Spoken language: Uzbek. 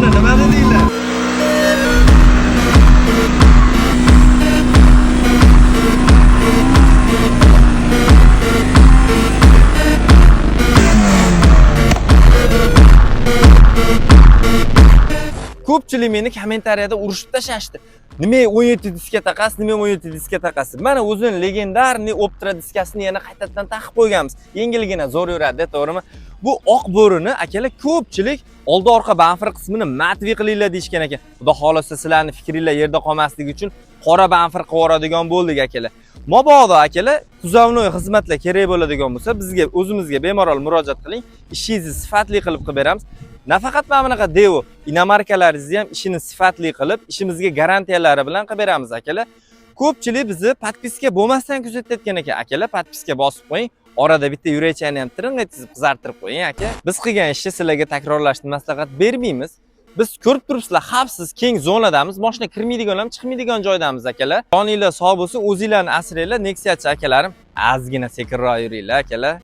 buni nima dedinglar? Ko'pchilik meni kommentariyada urushib tashashdi. Nima 17 diska taqasiz, nima 17 diska taqasiz. Mana o'zini legendarniy Optra diskasini yana qaytadan taqib qo'yganmiz. Yengilgina zo'r yuradi, to'g'rimi? Bu oq bo'rini akalar ko'pchilik oldi orqa bamfer qismini matvi qilinglar deyishgan ekan. Xudo xolasa sizlarning fikringlar yerda qolmasligi uchun qora bamfer qilib yuboradigan bo'ldik akalar. Mabodo akalar kuzovnoy xizmatlar kerak bo'ladigan bo'lsa, bizga o'zimizga bemalol murojaat qiling. Ishingizni sifatli qilib beramiz. Nafaqat mana bunaqa Devo inomarkalaringizni ham ishini sifatli qilib, ishimizga garantiyalari bilan qilib beramiz akalar. Ko'pchilik bizni podpiska bo'lmasdan kuzatayotgan ekan. Akalar podpiska bosib qo'ying. Orada bitta yurakchani ham tiring'etizib qizartirib qo'ying aka. Biz qilgan ishni sizlarga takrorlashni maslahat bermaymiz. Biz ko'rib turibsizlar, xavfsiz keng zonadamiz. Mashina kirmaydigan ham chiqmaydigan joydamiz akalar. Joninglar sog' bo'lsin, o'zinglarni asranglar, Nexia'chi akalarim. Ozgina sekinroq yuringlar akalar.